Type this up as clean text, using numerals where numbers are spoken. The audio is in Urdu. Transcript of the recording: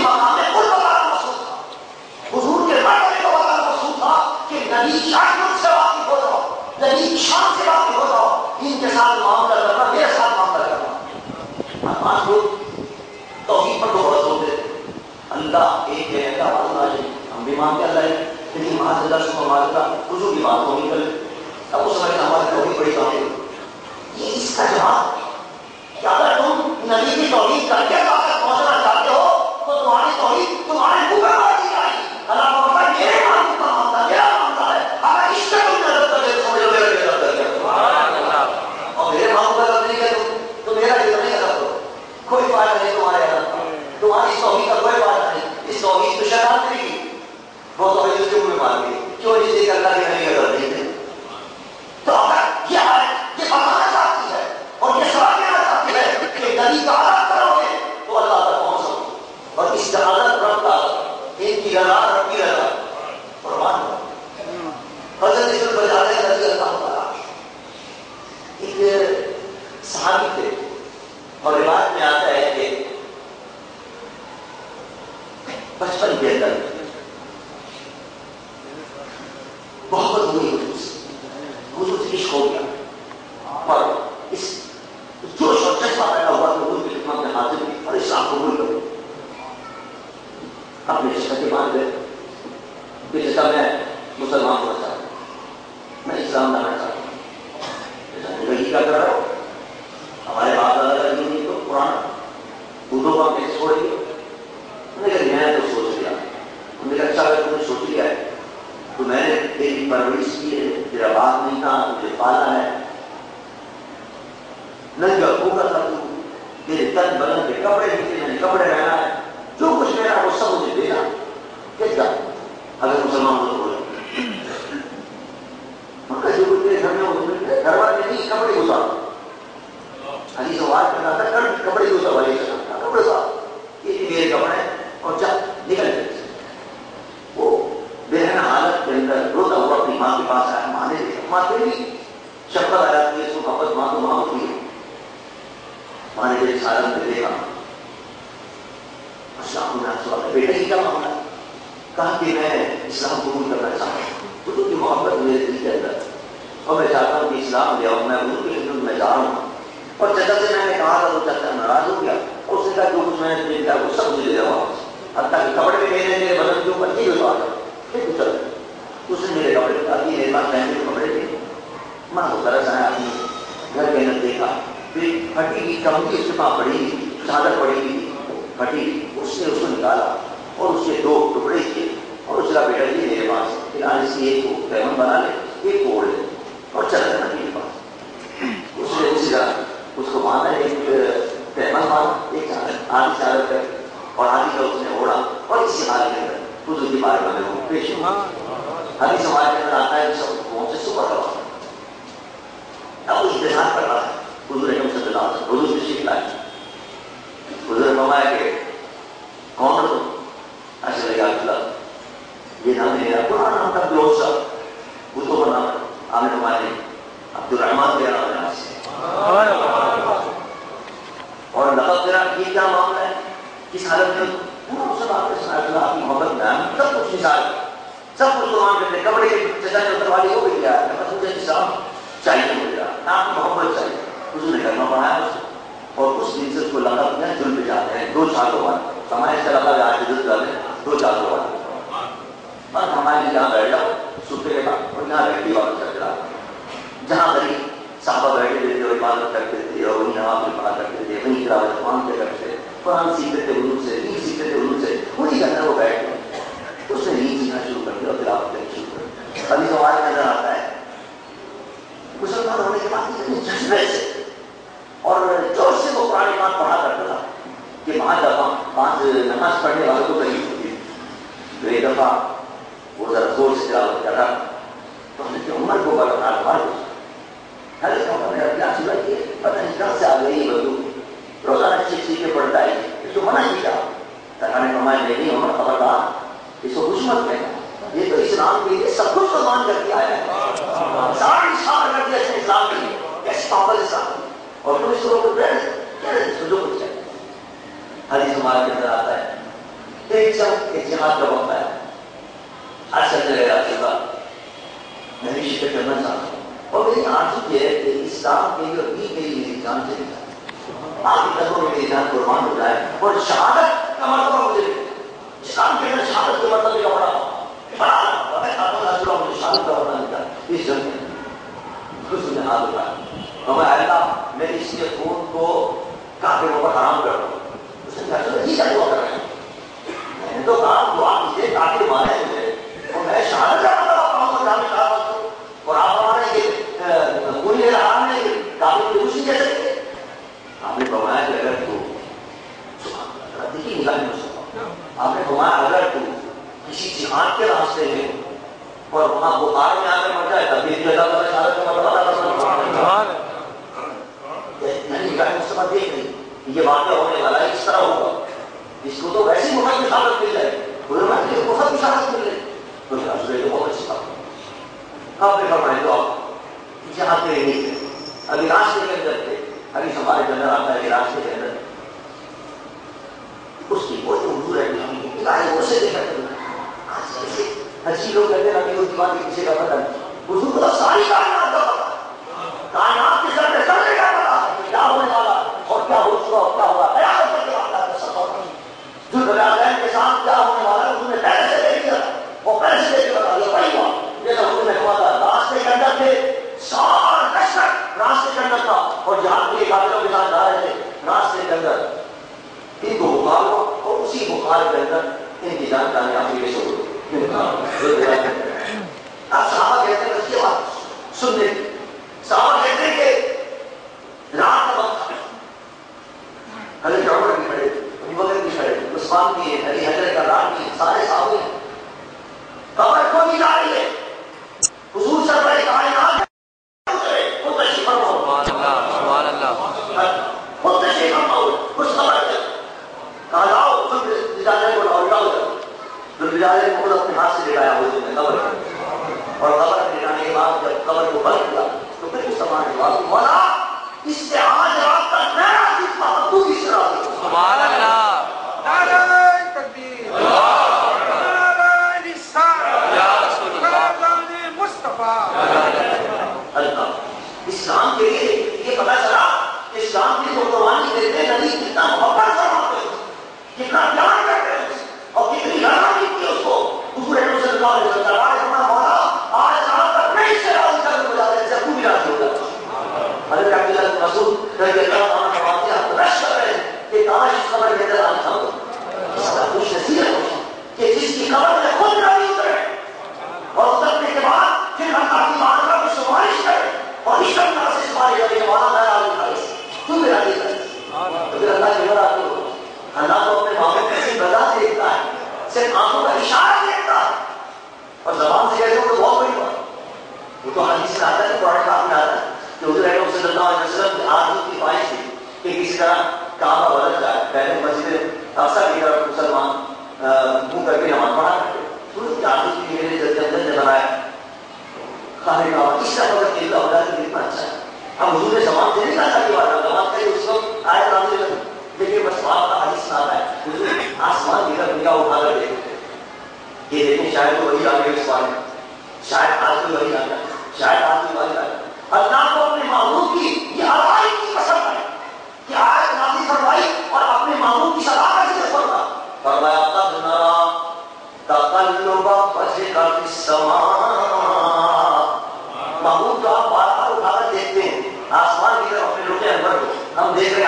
مقام قرب والا مقصود تھا، حضور کے مرتبے کا والا مقصود تھا کہ نبی شان سے واقف ہو جاؤ، نبی شان سے واقف ہو جاؤ، ان کے ساتھ معاملہ کرنا، میرے ساتھ معاملہ کرنا. آج لوگ توحید پر تو بہت ہوتے تھے، اللہ ایک ہے، اللہ معلوم ہے، ہم بھی مانتے اللہ ہے، لیکن معاذ اللہ سے معاذ اللہ حضور کی بات ہو نکل. اب اس سمجھنا ہماری توحید بڑی بات ہے. یہ اس کا جواب کہ اگر تم نبی کی توحید کر کے طاقت پہنچنا چاہتے ہو تو تمہاری توحید تمہارے منہ پر ماری جائے گی. اللہ کو پتا ہے میرے معلوم کا معاملہ میرا معاملہ ہے، اگر اس سے تم نظر کر کے سمجھو میرا کیا نظر کیا، اور میرے معلوم کا نظر نہیں کیا تو میرا کیا نہیں کر دو، کوئی فائدہ نہیں تمہارے یہاں، تمہاری اس توحید کا کوئی فائدہ نہیں. اس توحید کو شیطان کرے گی، وہ توحید اس کے منہ میں مار گئی. کیوں؟ اس لیے کہ اللہ کے نبی کا نظر نہیں تھے. تو اگر یہ بتانا چاہتی ہے اور یہ سوال دینا چاہتی ہے کہ نبی کا عادت کرو گے تو اللہ تک پہنچ سکو گے، اور اس کا عادت رکھتا ان کی رضا ربی رضا قربان ہو. حضرت اس میں بجا رہے رضی اللہ تعالیٰ ایک صحابی تھے، اور روایت میں آتا ہے کہ بچپن کے اندر بہت ہوئی حضور سے عشق ہو گیا، اور اس جوش اور جذبہ پیدا ہوا کہ حضور کی خدمت میں حاضر ہوئی اور اسلام قبول کر اپنے عشق کے مان گئے کہ جیسا میں مسلمان ہونا چاہتا ہوں، میں اسلام لانا چاہتا ہوں. وہی کیا کر رہا ہوں، ہمارے باپ دادا کا دین نہیں تو قرآن اردو کا کیسے چھوڑیں گے. انہوں نے کہا میں تو سوچ لیا. انہوں نے کہا اچھا اگر تم نے سوچ لیا ہے تو میں نے تیری پرورش کی ہے، تیرا باپ نہیں تھا، تجھے پالا ہے، ننگا پھوکا تھا تو، تیرے تن بدن کے کپڑے نہیں تھے، میں نے کپڑے پہنا ہے، جو کچھ میرا وہ سب مجھے دینا. کیا اگر مسلمان ہو تو بولے جو کچھ میرے گھر میں ہو گھر والے نہیں کپڑے گزار حدیث آواز کرنا تھا، کپڑے گزار والے کپڑے صاحب یہ میرے کپڑے اور جا نکل گئے. وہ بہن حالت کے اندر روتا ہوا اپنی ماں کے پاس آیا، ماں نے دیکھا، ماں کے بھی شفقت آ جاتی ہے، اس کو محبت ماں تو ماں ہوتی ہے. ماں نے میرے سالن میں دیکھا، اسلام کو سوال بیٹے کی کیا معاملہ ہے؟ کہا کہ میں اسلام قبول کرنا چاہتا ہوں، حضور کی محبت میرے دل کے اندر، اور میں چاہتا ہوں کہ اسلام لے آؤں، میں حضور کی خدمت میں جا رہا ہوں. اور چچا سے میں نے کہا تھا تو چچا ناراض ہو گیا، اور اس نے کہا جو کچھ میں نے تجھے دیا وہ سب مجھے دے رہا ہوں، حتیٰ کہ کپڑے بھی میرے میرے بدن کے اوپر یہ بتا دو. اس نے میرے کپڑے بتا دیے، میرے پاس پہننے کے کپڑے تھے. ماں کو طرح آیا، اپنے گھر کے اندر دیکھا، پھر پھٹی ہوئی کمپنی اس کے پاس پڑی ہوئی چادر پڑی ہوئی پھٹی، اس نے اس کو نکالا اور اس کے 2 ٹکڑے کیے اور اس کا بیٹا جی میرے پاس پھر آج اسی ایک کو پیمن بنا لے، ایک کو اوڑھ لے اور چلا جانا میرے پاس. اس نے اسی طرح اس کو باندھا، ایک پیمن باندھا، ایک چادر آدھی چادر کر اور آدھی کا اس نے اوڑھا، اور اسی حال کے اندر حضور کی بارگاہ میں وہ پیش ہوا. حدیث ہمارے کے اندر آتا ہے سب پہنچے صبح کا وقت، اب اس انتظار کر رہا ہے حضور اکرم صلی اللہ علیہ وسلم. حضور تشریف لائے، حضور نے فرمایا کہ کون ہو تم؟ ایسے لگا اللہ یہ نام میرا پرانا نام تھا دوست صاحب، اس کو بنا آپ نے فرمایا نہیں عبد الرحمان تیرا نام ہے. اور لقب تیرا یہ کیا معاملہ ہے، کس حالت میں آپ کی محبت میں سب کچھ مثال سب کچھ قرآن کرتے کپڑے کی چچا کی اتر والی ہو گئی ہے، مجھے اسلام چاہیے، مجھے آپ کی محبت چاہیے. اس نے کرنا پڑھایا اس کو، اور اس دن سے اس کو لقب دیا جل پہ جاتے ہیں 2 چھاتوں والے. ہمارے اس کا لقب آج کے جل جاتے ہیں 2 چھاتوں والے. بس ہمارے یہاں بیٹھ جاؤ صبح کے بعد، اور یہاں بیٹھی بات کر رہا جہاں غریب صحابہ بیٹھے تھے اور عبادت کرتے تھے اور وہیں نماز پڑھا کرتے تھے، وہیں تلاوت قرآن کیا کرتے تھے، قرآن سیکھتے تھے حضور سے، دین سیکھتے تھے حضور سے، وہی کے اندر وہ بیٹھ گئے. اس نے دین سیکھنا شروع کر دیا اور تلاوت کرنا شروع کر دیا. ابھی سوال نظر آتا ہے مسلمان ہونے کے بعد اتنے جذبے سے اور جوش سے وہ قرآن پاک پڑھا کرتا تھا کہ 5 دفعہ 5 نماز پڑھنے والوں کو تکلیف ہوتی ہے. تو ایک دفعہ وہ ذرا زور سے تلاوت کر رہا تو ہم نے عمر کو بڑا پتہ نہیں کہاں سے آ گئی بدو، روزانہ سیکھ کے پڑھتا ہے، اس کو منع کیا. نے فرمایا نہیں عمر خبردار اس کو کچھ مت کہنا، یہ تو اسلام کے لیے سب کچھ قربان کر کے آیا ہے، سارا اشارہ کر دیا اسلام کے لیے، کیسی پاگل اسلام، اور تم اس کو جو کچھ چاہیے. حدیث ہمارے کے اندر آتا ہے ایک جہاد کا وقت ہے، اصل جگہ میں بھی شکر کرنا چاہتا ہوں، اور میری آرزو یہ ہے کہ اسلام کے لیے اور دین کے لیے میری جان چلی جائے، آگے قدموں میں میری جان قربان ہو جائے، اور شہادت کا مرتبہ مجھے اسلام کے اندر شہادت کے مرتبے کا بڑا میں چاہتا ہوں مجھے شہادت کا مرتبہ ملتا ہے اس جنگ میں خوش نے ہاتھ اٹھایا اور میں اللہ میں اس کے خون کو کافروں پر حرام کر دوں، اس نے کہا یہ کیا دعا کر رہے ہیں؟ میں نے تو کہا دعا کیجیے کافر مارے مجھے اور میں شہادت کا مرتبہ جانے کا اور آپ ہمارے یہ پوری حرام نے کافی خوشی کہہ سکتے، آپ نے فرمایا کہ اگر تو دیکھیے نگاہ میں آپ نے فرمایا اگر تو کسی جہاد کے راستے میں اور وہاں بخار میں آ کر مر جائے تب بھی اللہ تعالیٰ شہادت کا مرتبہ نگاہ مصطفیٰ دیکھ رہی یہ واقعہ ہونے والا ہے، اس طرح ہوگا، اس کو تو ویسے ہی مفت کی شہادت مل جائے، مفت کی شہادت مل جائے، تو بہت اچھی بات ہے۔ کب پہ فرمائے تو آپ جہاں پہ نہیں تھے، ابھی راستے کے اندر تھے، ابھی ہمارے کے اندر آتا ہے کہ راستے کے اندر اس کی وہ جو حضور ہے وہ سے دیکھا ہچی لوگ کہتے ہیں ابھی اس کی بات کے پیچھے کا پتہ نہیں، حضور کو تو ساری کائنات کا پتہ، کائنات کے سر پہ کرنے کا پتہ کیا ہونے والا اور کیا ہو چکا اور کیا ہوا، قیامت تک کے واقعات کا سب پتہ، جو دریائے کے ساتھ کیا ہونے والا ہے اس نے پہلے سے دیکھ لیا اور پہلے سے دیکھ لیا یہ وہی ہوا جیسا حضور نے کہا تھا، راستے کے اندر تھے سارا کشت راستے کے اندر تھا اور جہاں کے قافلوں کے ساتھ جا رہے تھے راستے کے اندر ان کو بخار ہوا اور اسی بخار کے اندر ان کی جان کامیابی کے شروع اب صحابہ کہتے ہیں اس کے بعد سننے صحابہ کہتے ہیں کہ رات کا وقت حضرت عمر بھی کھڑے، ابو بکر بھی کھڑے، عثمان بھی ہے، علی حضرت کا رات بھی، سارے صحابہ ہیں، قبر کھولی جا رہی ہے، حضور سرور کائنات خود تشریف فرما، سبحان اللہ، خود تشریف فرما اس قبر سے کہا جاؤ خود رجالے کو لاؤ جاؤ، جو رجالے کو خود اپنے ہاتھ سے لگایا حضور نے قبر اور قبر میں لگانے کے بعد جب قبر کو بند کیا تو پھر اس زمانے کے بعد مولا اس سے آج رات تک میں راضی تھا تو اس راضی سبحان اللہ، نعرہ تکبیر، نعرہ رسالت یا رسول اللہ مصطفیٰ اللہ۔ اسلام کے لیے یہ پتہ چلا کہ اسلام کی جو قربانی دیتے نبی کتنا محبت فرماتے کتنا پیار کرتے ہیں اور کتنی رحمت کی اس کو حضور صلی اللہ علیہ وسلم مولا آج رات تک میں اس سے راضی کر کے بجا دیں جب تو بھی راضی ہوگا۔ حضرت عبداللہ بن مسعود رضی اللہ عنہ فرماتے ہیں ہم رش کر رہے ہیں کہ کاش اس قبر کے اندر آنا چاہوں اس کا خوش نصیب ہے کہ جس کی قبر میں خود راضی اترے اور اترنے کے بعد پھر اللہ کی بارگاہ میں سفارش کرے اور اس طرح سے سفارش کرے کہ مولا میں راضی تھا تم بھی راضی کرے تو پھر اللہ کی بڑا تو اللہ کو اپنے معاملے میں ایسی بلا دیکھتا ہے صرف آنکھوں کا اشارہ دیکھتا ہے اور زبان سے کہتے ہو تو بہت بڑی بات، وہ تو حدیث میں آتا ہے قرآن پاک میں آتا ہے کہ حضور صلی اللہ علیہ وسلم کی آرزو کی خواہش تھی کہ کسی طرح کعبہ بدل جائے، پہلے مسجد اقصیٰ کی طرف مسلمان منہ کر کے نماز پڑھا کرتے، حضور کی آرزو کی میرے جلد نے بنایا خانہ کعبہ اس طرح اگر کھیلتا ہو جائے تو کتنا اچھا ہے۔ ہم حضور نے زبان سے نہیں کہا تھا کہ بات زبان سے اس وقت آئے نازل ہوئی لیکن بس بات کا حدیث میں آتا ہے حضور آسمان کی طرف نگاہ اٹھا کر دیکھتے یہ دیکھیں شاید تو وہی آ گئے اس بارے شاید آج بھی وہی آتا ہے، شاید آج بھی وہی آتا ہے۔ اللہ کو اپنے محبوب کی یہ ہماری کی پسند ہے کہ آج نازل فرمائی اور اپنے محبوب کی صداقت سے فرما فرمایا قد نرى تقلب وجهك في السماء، محبوب جو آپ بار بار اٹھا کر دیکھتے ہیں آسمان کی طرف اپنے رخ انور کو ہم دیکھ رہے